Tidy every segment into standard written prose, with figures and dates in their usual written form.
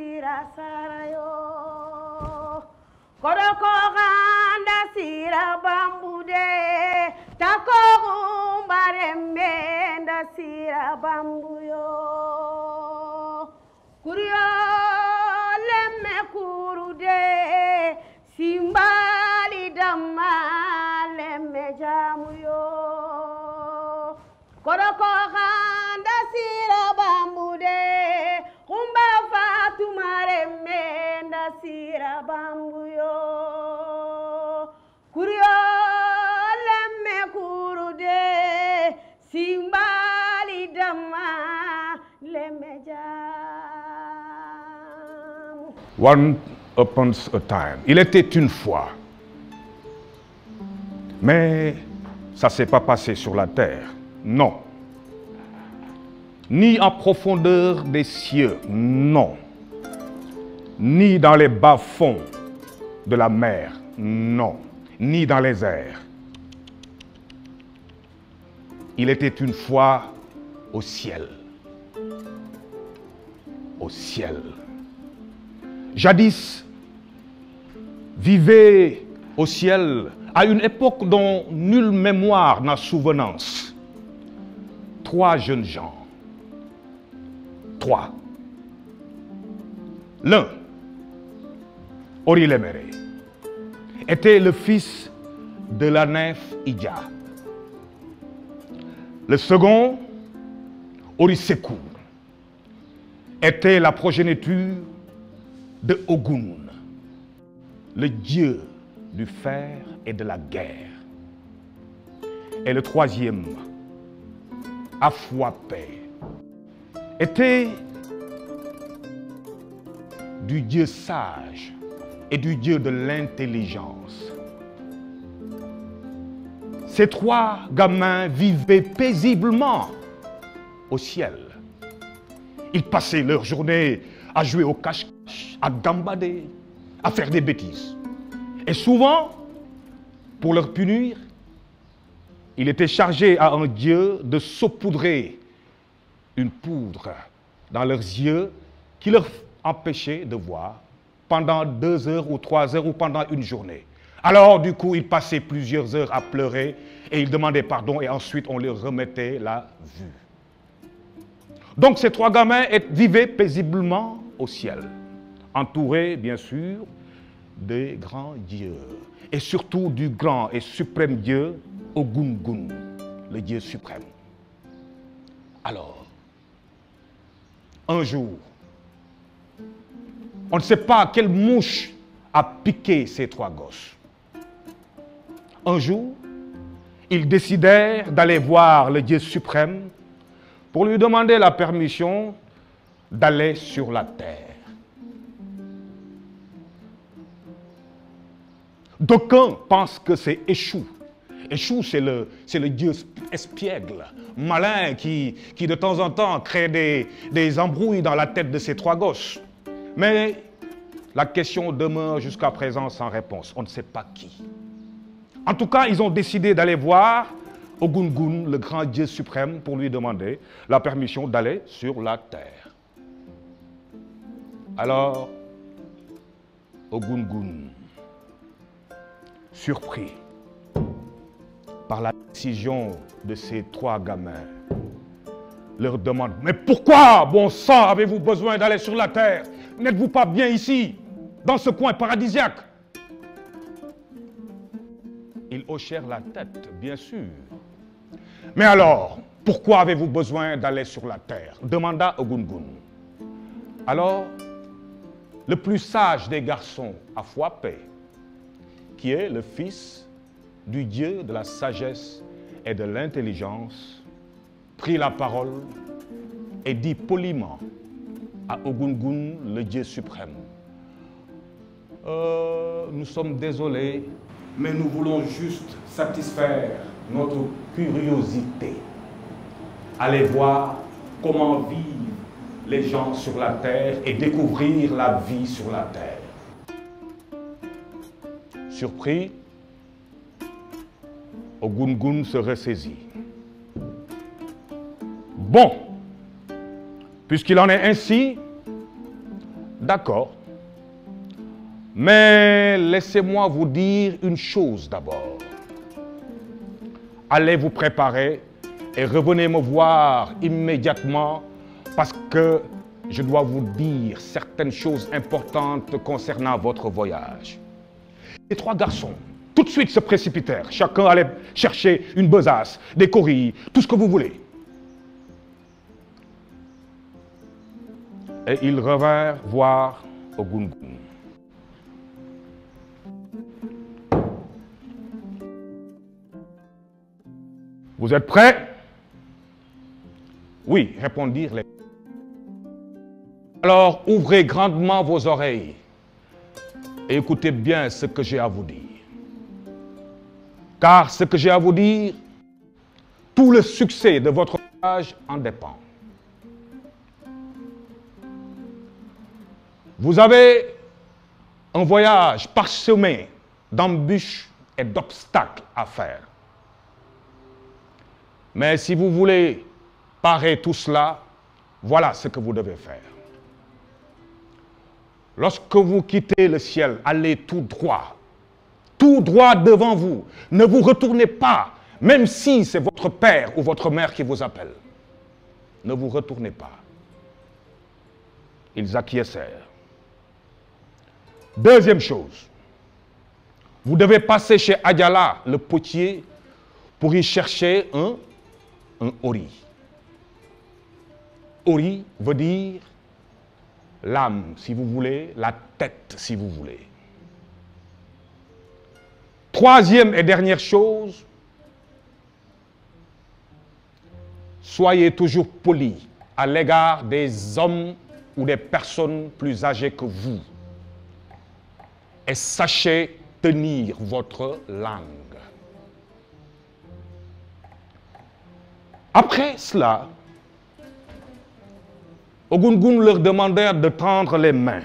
sira sarayo koroko ganda sira bambude tako umbarembe nda sira bambuyo kuriyo lemme kurude simbali damma lemme jamuyo koroko ganda sira bambude kumba fatumare menda sira bambuyo kuriyo lemme kurude simbali damma lemme jamu. One upon a time, il était une fois, mais ça ne s'est pas passé sur la terre, non. Ni en profondeur des cieux, non. Ni dans les bas-fonds de la mer, non. Ni dans les airs. Il était une fois au ciel. Au ciel. Jadis, vivait au ciel à une époque dont nulle mémoire n'a souvenance. 3 jeunes gens. 3. L'un, Orilemere, était le fils de la nymphe Idja. Le second, Orisekou, était la progéniture de Ogun, le dieu du fer et de la guerre. Et le troisième, Afwapé, était du Dieu sage et du Dieu de l'intelligence. Ces 3 gamins vivaient paisiblement au ciel. Ils passaient leur journée à jouer au cache-cache, à gambader, à faire des bêtises. Et souvent, pour leur punir, il était chargé à un dieu de saupoudrer une poudre dans leurs yeux qui leur empêchait de voir pendant 2 heures ou 3 heures ou pendant une journée. Alors du coup, ils passaient plusieurs heures à pleurer et ils demandaient pardon et ensuite on leur remettait la vue. Donc ces 3 gamins vivaient paisiblement au ciel, entourés bien sûr des grands dieux et surtout du grand et suprême Dieu Ogun-Gun, le Dieu suprême. Alors, un jour, on ne sait pas quelle mouche a piqué ces 3 gosses. Un jour, ils décidèrent d'aller voir le Dieu suprême pour lui demander la permission d'aller sur la terre. D'aucuns pensent que c'est Échou. Échou, c'est le dieu espiègle, malin, qui de temps en temps crée des embrouilles dans la tête de ces 3 gosses. Mais la question demeure jusqu'à présent sans réponse. On ne sait pas qui. En tout cas, ils ont décidé d'aller voir Ogun-Gun, le grand Dieu suprême, pour lui demander la permission d'aller sur la terre. Alors, Ogun-Gun, surpris par la décision de ces 3 gamins, leur demande: mais pourquoi, bon sang, avez-vous besoin d'aller sur la terre? N'êtes-vous pas bien ici, dans ce coin paradisiaque? Ils hochèrent la tête, bien sûr. Mais alors, pourquoi avez-vous besoin d'aller sur la terre? Demanda Ogun-Gun. Alors, le plus sage des garçons, Afwapé, qui est le fils du Dieu de la sagesse et de l'intelligence, prit la parole et dit poliment à Ogun-Gun, le Dieu suprême: nous sommes désolés, mais nous voulons juste satisfaire notre curiosité. Allez voir comment vivent les gens sur la terre et découvrir la vie sur la terre. Surpris, Ogun-Gun se ressaisit. Bon, puisqu'il en est ainsi, D'accord. Mais laissez-moi vous dire une chose d'abord. Allez vous préparer et revenez me voir immédiatement parce que je dois vous dire certaines choses importantes concernant votre voyage. Les 3 garçons, tout de suite se précipitèrent. Chacun allait chercher une besace, des corilles, tout ce que vous voulez. Et ils revinrent voir Ogun Gun. Vous êtes prêts? Oui, répondirent les. Alors ouvrez grandement vos oreilles et écoutez bien ce que j'ai à vous dire. Car ce que j'ai à vous dire, tout le succès de votre voyage en dépend. Vous avez un voyage parsemé d'embûches et d'obstacles à faire. Mais si vous voulez parer tout cela, voilà ce que vous devez faire. Lorsque vous quittez le ciel, allez tout droit devant vous. Ne vous retournez pas, même si c'est votre père ou votre mère qui vous appelle. Ne vous retournez pas. Ils acquiescèrent. Deuxième chose, vous devez passer chez Adjala, le potier, pour y chercher un ori. Ori veut dire l'âme, si vous voulez, la tête, si vous voulez. Troisième et dernière chose, soyez toujours poli à l'égard des hommes ou des personnes plus âgées que vous. Et sachez tenir votre langue. Après cela, Ogun Gun leur demandèrent de tendre les mains.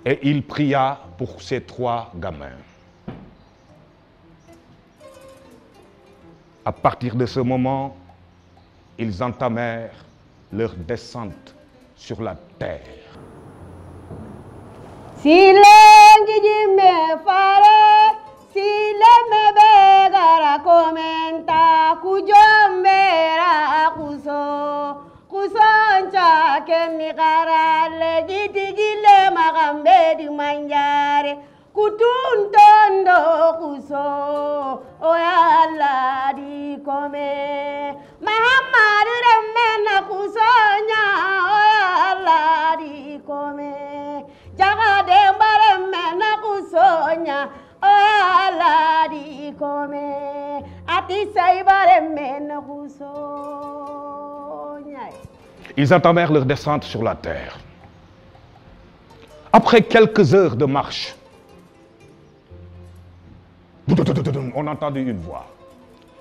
Et il pria pour ces 3 gamins. À partir de ce moment, ils entamèrent leur descente sur la terre. Si le me fare, si le me begara comenta, kujombera kuso, kusoncha kenni karale, gitigile magambe di manjare, kutuntondo kuso, oyala di come, mahamadu remena kusonya, oyala di come. Jaga dembare mena kusonya ala di come ati saibare mena kusonya. Ils entamèrent leur descente sur la terre. Après quelques heures de marche, on entendit une voix.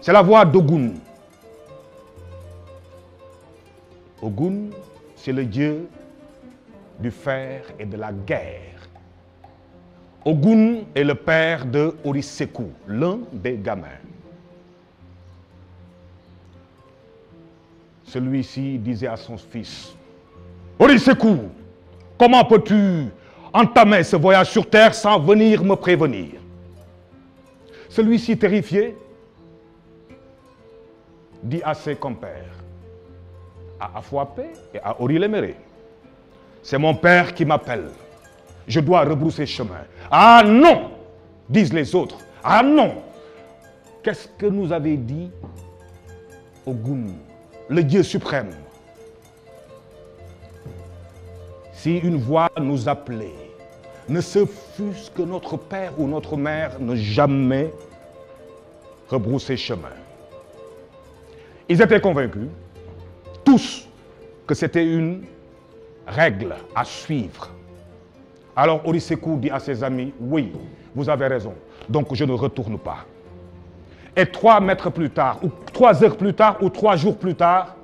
C'est la voix d'Ogun. Ogun, c'est le dieu du fer et de la guerre. Ogun est le père de Orisekou, l'un des gamins. Celui-ci disait à son fils, Orisekou, comment peux-tu entamer ce voyage sur terre sans venir me prévenir? Celui-ci, terrifié, dit à ses compères, à Afouapé et à Orilemere, c'est mon père qui m'appelle. Je dois rebrousser chemin. Ah non, disent les autres. Ah non. Qu'est-ce que nous avait dit Ogun, le Dieu suprême? Si une voix nous appelait, ne se fût-ce que notre père ou notre mère ne jamais rebrousser chemin. Ils étaient convaincus, tous, que c'était une règle à suivre. Alors Orisekou dit à ses amis, oui, vous avez raison, donc je ne retourne pas. Et 3 mètres plus tard, ou 3 heures plus tard, ou 3 jours plus tard,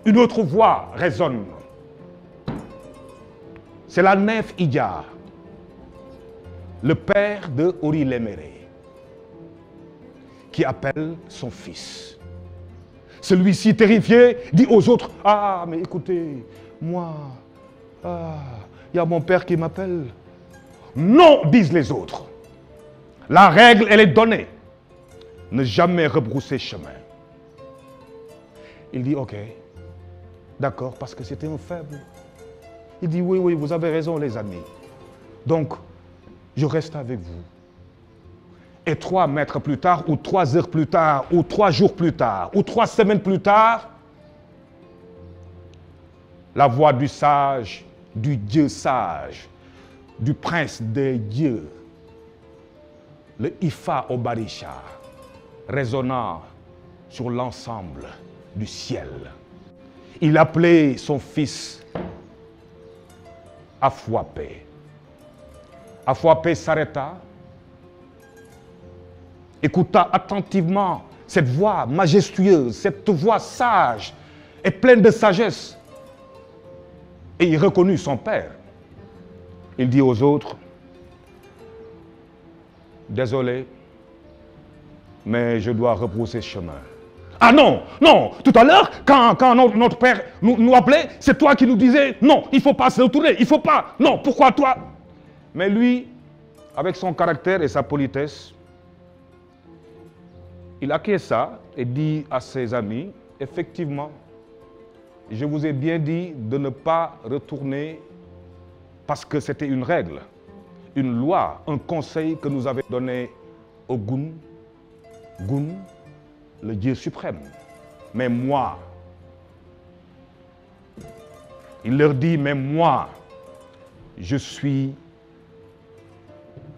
une autre voix résonne. C'est la Nef Idja, le père de Orilemere, qui appelle son fils. Celui-ci, terrifié, dit aux autres, ah, mais écoutez, moi, il y a mon père qui m'appelle. Non, disent les autres. La règle, elle est donnée. Ne jamais rebrousser chemin. Il dit, ok, d'accord, parce que c'était un faible. Il dit, oui, vous avez raison, les amis. Donc, je reste avec vous. Et 3 mètres plus tard, ou 3 heures plus tard, ou 3 jours plus tard, ou 3 semaines plus tard, la voix du sage, du Dieu sage, du prince des dieux, le Ifa Obarisha, résonnant sur l'ensemble du ciel. Il appelait son fils Afwapé. Afwapé s'arrêta, écouta attentivement cette voix majestueuse, cette voix sage et pleine de sagesse. Et il reconnut son père. Il dit aux autres, désolé, mais je dois rebrousser chemin. Ah non, non, tout à l'heure, quand notre père nous appelait, c'est toi qui nous disais, non, il ne faut pas se retourner, il ne faut pas, non, pourquoi toi? Mais lui, avec son caractère et sa politesse, il acquiesça et dit à ses amis, effectivement, je vous ai bien dit de ne pas retourner parce que c'était une règle, une loi, un conseil que nous avait donné au Gun, le Dieu suprême. Mais moi, il leur dit, mais moi, je suis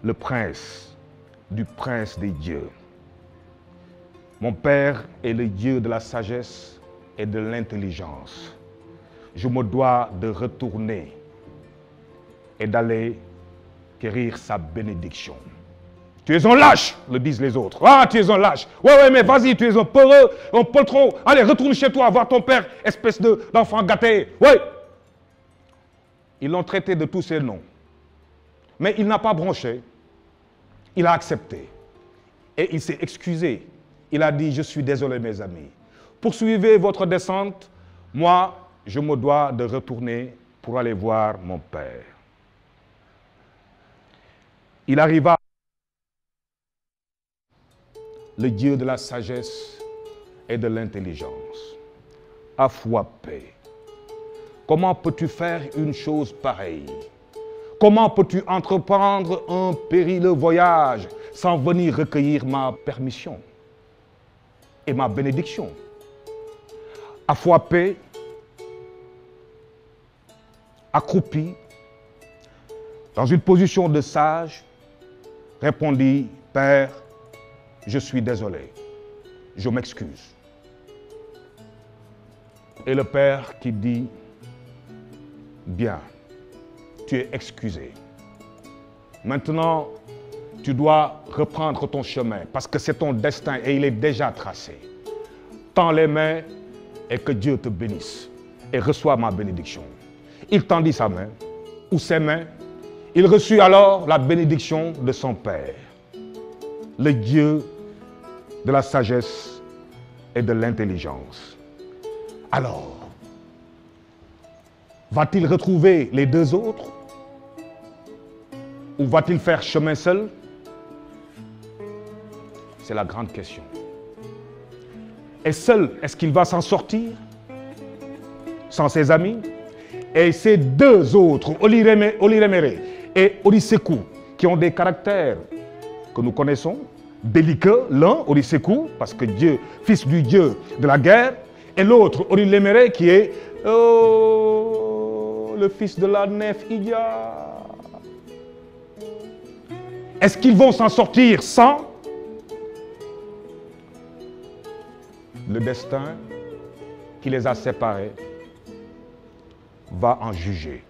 le prince du prince des dieux. Mon père est le Dieu de la sagesse et de l'intelligence. Je me dois de retourner et d'aller quérir sa bénédiction. Tu es un lâche, le disent les autres. Ah, tu es un lâche. Ouais, mais vas-y, tu es un peureux, un poltron. Allez, retourne chez toi, voir ton père, espèce d'enfant gâté. Ouais. Ils l'ont traité de tous ces noms. Mais il n'a pas bronché. Il a accepté. Et il s'est excusé. Il a dit, je suis désolé, mes amis. Poursuivez votre descente. Moi, je me dois de retourner pour aller voir mon père. Il arriva, le Dieu de la sagesse et de l'intelligence. Afwapé, comment peux-tu faire une chose pareille? Comment peux-tu entreprendre un périlleux voyage sans venir recueillir ma permission et ma bénédiction? Afwapé, accroupi, dans une position de sage, répondit, Père, je suis désolé, je m'excuse. Et le père qui dit, bien, tu es excusé. Maintenant, tu dois reprendre ton chemin parce que c'est ton destin et il est déjà tracé. Tends les mains et que Dieu te bénisse et reçois ma bénédiction. Il tendit sa main ou ses mains. Il reçut alors la bénédiction de son père, le Dieu de la sagesse et de l'intelligence. Alors, va-t-il retrouver les deux autres? Ou va-t-il faire chemin seul? C'est la grande question. Et seul, est-ce qu'il va s'en sortir? Sans ses amis? Et ces deux autres, Oliremere et Orisekou, qui ont des caractères que nous connaissons, belliqueux, l'un, Orisekou, parce que Dieu, fils du Dieu de la guerre, et l'autre, Orilemere, qui est le fils de la nef Idia. Est-ce qu'ils vont s'en sortir sans? Le destin qui les a séparés va en juger.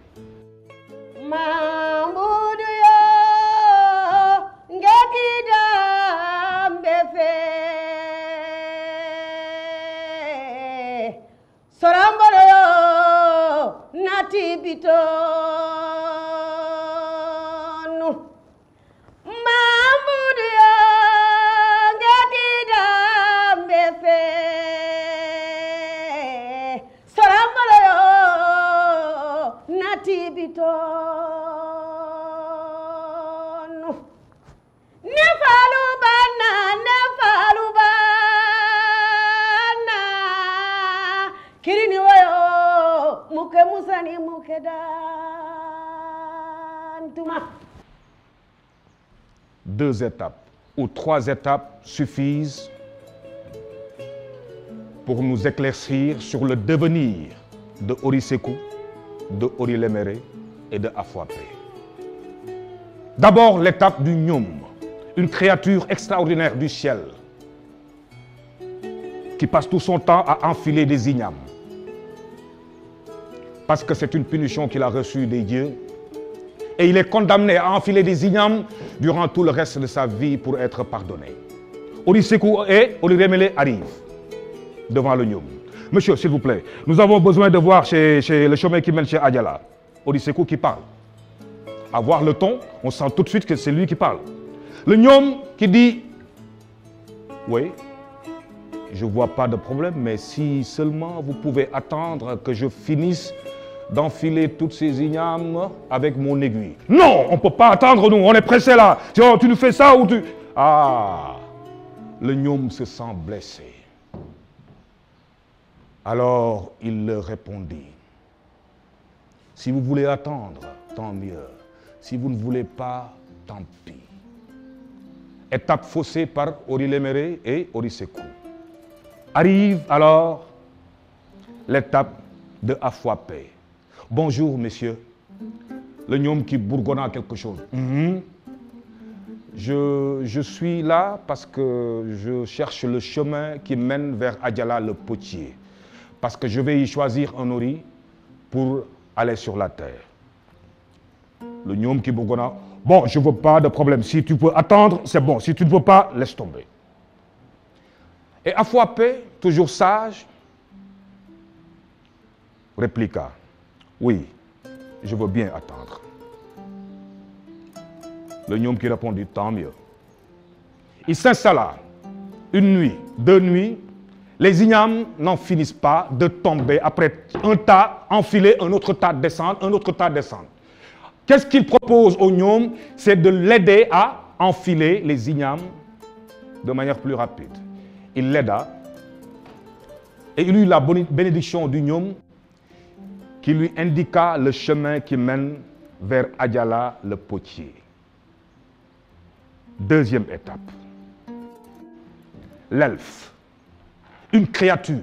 tibiton nefalu bana kirini wayo muke musani muke dantuma. 2 étapes ou 3 étapes suffisent pour nous éclaircir sur le devenir de Ori Sekou, de Ori Léméré et de Afouapé. D'abord, l'étape du Nyom, une créature extraordinaire du ciel qui passe tout son temps à enfiler des ignames. Parce que c'est une punition qu'il a reçue des dieux. Et il est condamné à enfiler des ignames durant tout le reste de sa vie pour être pardonné. Ori Sekou et Ori Léméré arrivent devant le Nyom. Monsieur, s'il vous plaît, nous avons besoin de voir chez le chemin qui mène chez Adiala. Ori Sekou qui parle. À voir le ton, on sent tout de suite que c'est lui qui parle. Le Nyom qui dit, oui, je ne vois pas de problème, mais si seulement vous pouvez attendre que je finisse d'enfiler toutes ces ignames avec mon aiguille. Non, on ne peut pas attendre, nous, on est pressés là. Tu nous fais ça ou tu... Ah, le Nyom se sent blessé. Alors il leur répondit, si vous voulez attendre, tant mieux. Si vous ne voulez pas, tant pis. Étape faussée par Ori Léméré et Ori Sekou. Arrive alors l'étape de Afouapé. Bonjour, messieurs. Le Nyom qui bourgonna quelque chose. Je suis là parce que je cherche le chemin qui mène vers Adiala le potier. Parce que je vais y choisir un Ori pour aller sur la terre. Le Nyom qui bourgonna. Bon, je ne veux pas de problème. Si tu peux attendre, c'est bon. Si tu ne veux pas, laisse tomber. Et Afouapé, toujours sage, répliqua. Oui, je veux bien attendre. Le Nyom qui répondit, tant mieux. Il s'installa 1 nuit, 2 nuits. Les ignames n'en finissent pas de tomber. Après un tas, enfiler, un autre tas, descendre, un autre tas, descendre. Qu'est-ce qu'il propose au Nyom? C'est de l'aider à enfiler les ignames de manière plus rapide. Il l'aida et il eut la bénédiction du Nyom qui lui indiqua le chemin qui mène vers Adiala le potier. 2e étape. L'elfe, une créature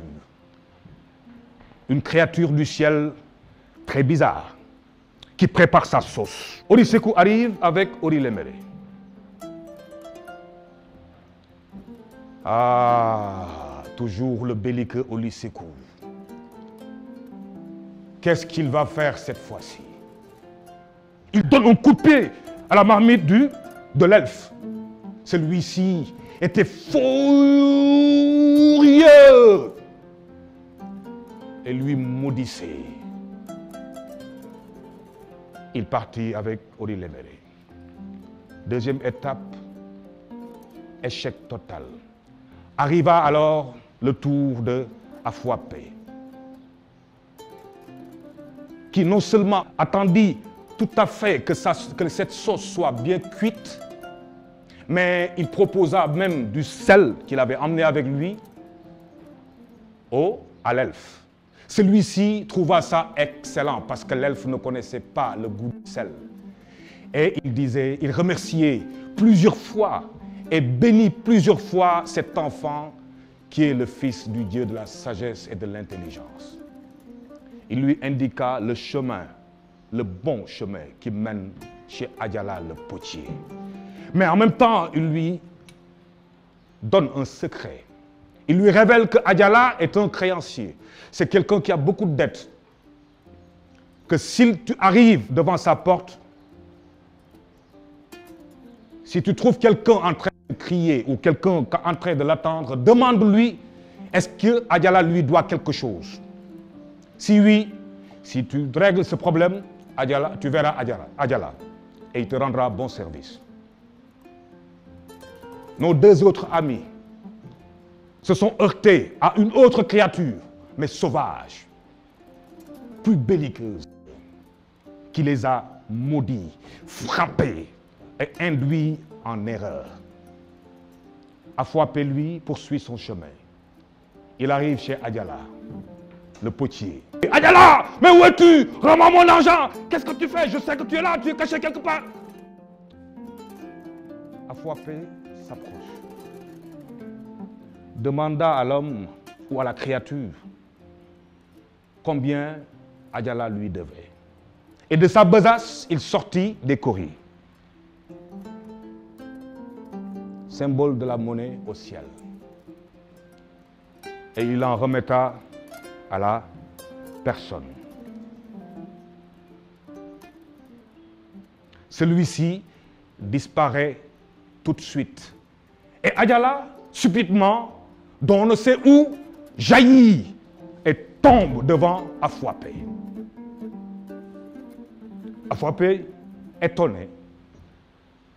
du ciel très bizarre, qui prépare sa sauce. Ori Sekou arrive avec Ori Léméré. Ah, toujours le belliqueux Ori Sekou. Qu'est-ce qu'il va faire cette fois-ci? Il donne un coup de pied à la marmite de l'elfe. Celui-ci était furieux et lui maudissait. Il partit avec Ori Léméré. 2e étape, échec total. Arriva alors le tour de Afouapé, qui non seulement attendit tout à fait que cette sauce soit bien cuite, mais il proposa même du sel qu'il avait emmené avec lui à l'elfe. Celui-ci trouva ça excellent parce que l'elfe ne connaissait pas le goût du sel. Et il remerciait plusieurs fois et bénit plusieurs fois cet enfant qui est le fils du Dieu de la sagesse et de l'intelligence. Il lui indiqua le chemin, le bon chemin qui mène chez Adiala le potier. Mais en même temps, il lui donne un secret. Il lui révèle que Adiala est un créancier. C'est quelqu'un qui a beaucoup de dettes. Que si tu arrives devant sa porte, si tu trouves quelqu'un en train de crier ou quelqu'un en train de l'attendre, demande-lui, est-ce que Adiala lui doit quelque chose? Si oui, si tu règles ce problème, Adiala, tu verras Adiala et il te rendra bon service. Nos 2 autres amis se sont heurtés à une autre créature, mais sauvage, plus belliqueuse. qui les a maudits, frappés et induits en erreur. Afouapé, lui, poursuit son chemin. Il arrive chez Adiala, le potier. Adiala, mais où es-tu? Rends-moi mon argent. Qu'est-ce que tu fais? Je sais que tu es là, tu es caché quelque part. Afouapé s'approche. Demanda à l'homme ou à la créature combien Adiala lui devait. Et de sa besace, il sortit des coris. Symbole de la monnaie au ciel. Et il en remetta à la personne. Celui-ci disparaît tout de suite. Et Adiala, subitement, dont on ne sait où, jaillit et tombe devant Afouapé. Afouapé, étonné,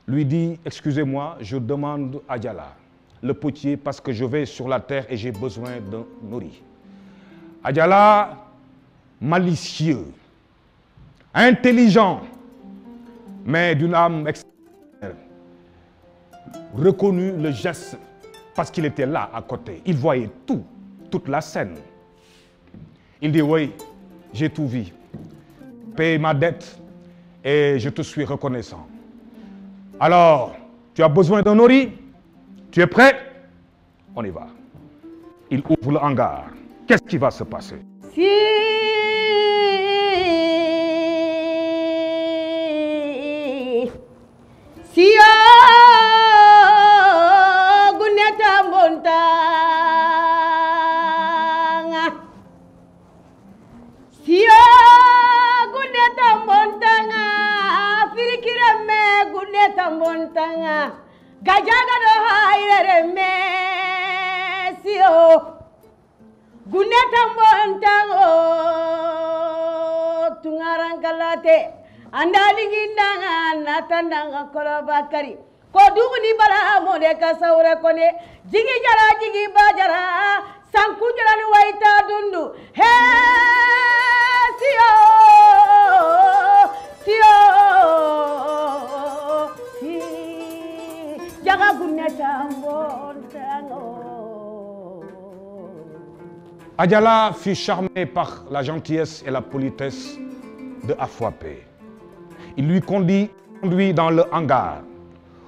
lui dit, excusez-moi, je demande Adiala, le potier, parce que je vais sur la terre et j'ai besoin d'un nourri. Adiala, malicieux, intelligent, mais d'une âme exceptionnelle, reconnut le geste parce qu'il était là à côté. Il voyait tout, toute la scène. Il dit, oui, j'ai tout vu. Paye ma dette et je te suis reconnaissant. Alors, tu as besoin d'un nourri? Tu es prêt? On y va. Il ouvre le hangar. Qu'est-ce qui va se passer? Si guneta montanga. Si guneta montanga. Firikira me guneta montanga. Gajaga do haire me. Si guneta montango. Tungarangalate. Andalingi ndanga natandanga korabakari ko duguni bala mode kasawre kone jigi jara jigi bajara sanku jara ni waita dundu he sio sio si jaga guneta mbontango. Adiala fut charmé par la gentillesse et la politesse de Afouapé. Il lui conduit dans le hangar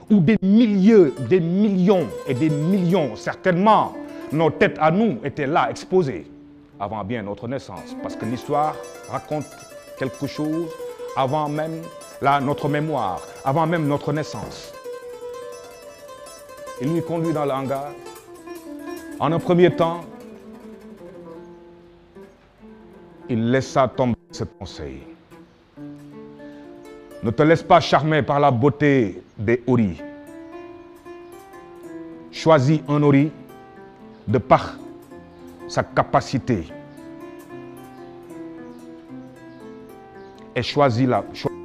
où des milliers, des millions et des millions, certainement, nos têtes à nous étaient là exposées avant bien notre naissance. Parce que l'histoire raconte quelque chose avant même notre mémoire, avant même notre naissance. Il lui conduit dans le hangar. En un premier temps, il laissa tomber ce conseil. Ne te laisse pas charmer par la beauté des houris. Choisis un houri de par sa capacité. Et choisis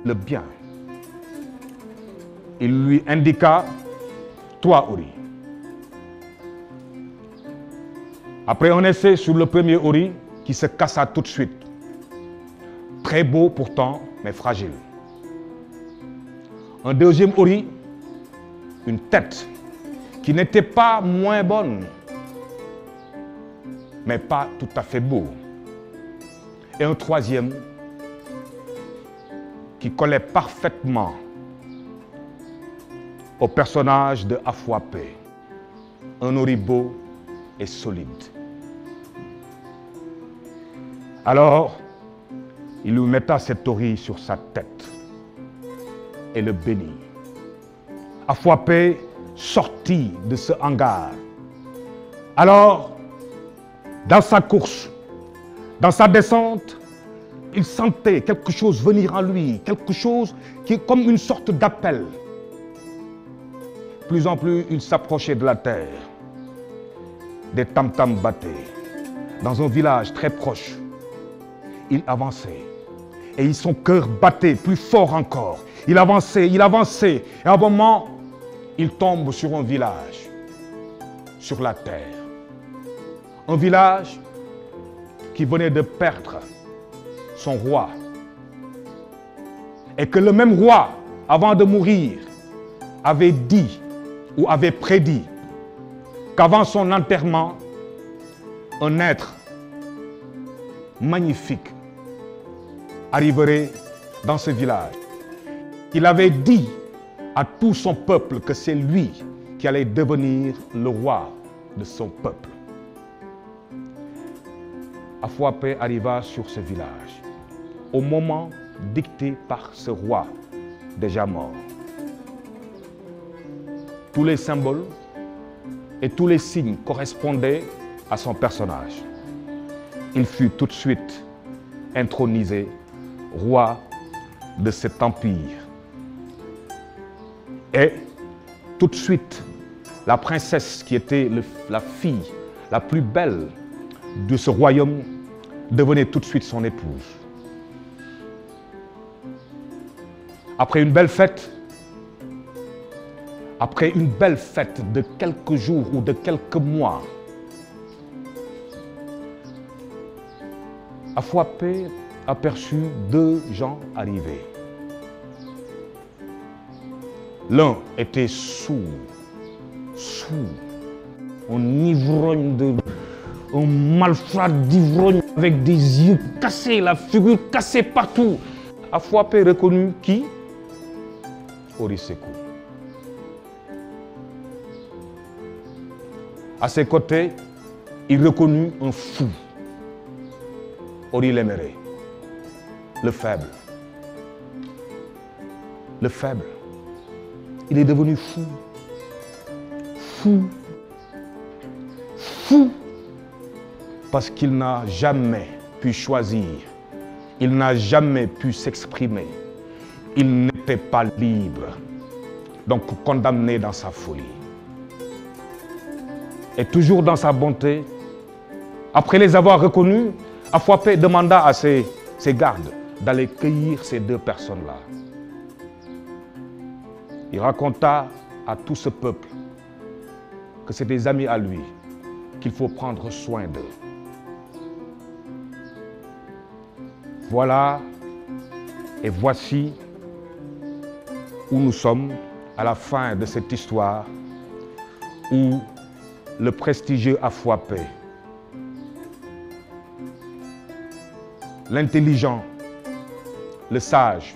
le bien. Il lui indiqua 3 houris. Après un essai sur le premier houri qui se cassa tout de suite. Très beau pourtant, mais fragile. Un deuxième houri, une tête qui n'était pas moins bonne, mais pas tout à fait beau. Et un troisième qui collait parfaitement au personnage de Afouapé. Un houri beau et solide. Alors, il lui metta cet houri sur sa tête et le bénit. Afouapé sortit de ce hangar. Alors, dans sa course, dans sa descente, il sentait quelque chose venir en lui, quelque chose qui est comme une sorte d'appel. Plus en plus, il s'approchait de la terre. Des tam-tams battaient. Dans un village très proche, il avançait. Et son cœur battait plus fort encore. Il avançait. Et à un moment, il tombe sur un village, sur la terre. Un village qui venait de perdre son roi, Et que le même roi, avant de mourir, avait dit ou avait prédit qu'avant son enterrement, un être magnifique arriverait dans ce village. Il avait dit à tout son peuple que c'est lui qui allait devenir le roi de son peuple. Afouapé arriva sur ce village au moment dicté par ce roi déjà mort. Tous les symboles et tous les signes correspondaient à son personnage. Il fut tout de suite intronisé roi de cet empire. Et tout de suite, la princesse qui était la fille la plus belle de ce royaume devenait tout de suite son épouse. Après une belle fête de quelques jours ou de quelques mois, Afouapé aperçut deux gens arriver. L'un était sourd, un ivrogne, un malfrat d'ivrogne avec des yeux cassés, la figure cassée partout. Afouapé reconnut qui? Ori Sékou. À ses côtés, il reconnut un fou, Ori Léméré, le faible. Le faible. Il est devenu fou. Fou. Parce qu'il n'a jamais pu choisir. Il n'a jamais pu s'exprimer. Il n'était pas libre. Donc condamné dans sa folie. Et toujours dans sa bonté, après les avoir reconnus, Afouapé demanda à ses gardes d'aller cueillir ces deux personnes-là. Il raconta à tout ce peuple que c'est des amis à lui, qu'il faut prendre soin d'eux. Voilà et voici où nous sommes à la fin de cette histoire où le prestigieux Afouapé, l'intelligent, le sage,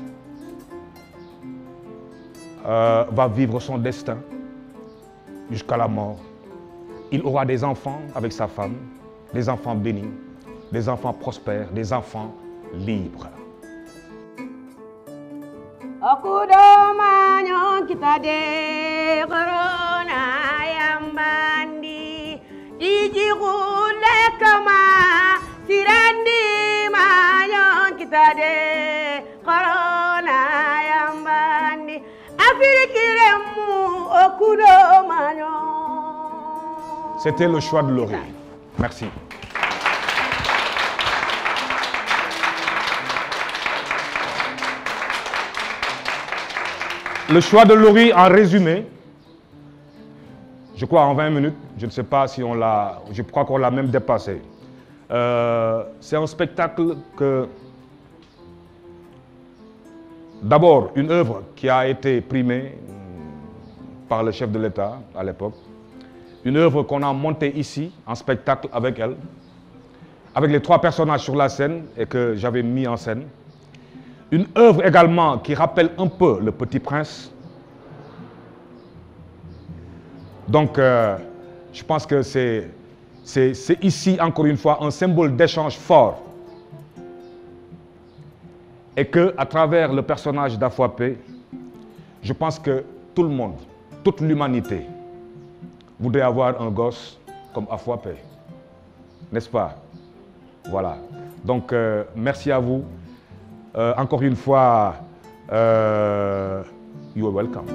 va vivre son destin jusqu'à la mort. Il aura des enfants avec sa femme, des enfants bénis, des enfants prospères, des enfants libres. C'était le choix de Lori. Merci. Le choix de Lori, en résumé, je crois en 20 minutes, je ne sais pas si on l'a, je crois qu'on l'a même dépassé. C'est un spectacle que, d'abord, une œuvre qui a été primée par le chef de l'État à l'époque, une œuvre qu'on a montée ici, en spectacle avec elle, avec les trois personnages sur la scène et que j'avais mis en scène. Une œuvre également qui rappelle un peu Le Petit Prince. Donc, je pense que c'est ici, encore une fois, un symbole d'échange fort. Et qu'à travers le personnage d'Afouapé, je pense que tout le monde, toute l'humanité, voudrait avoir un gosse comme Afouapé. N'est-ce pas? Voilà. Donc, merci à vous. Encore une fois, you are welcome.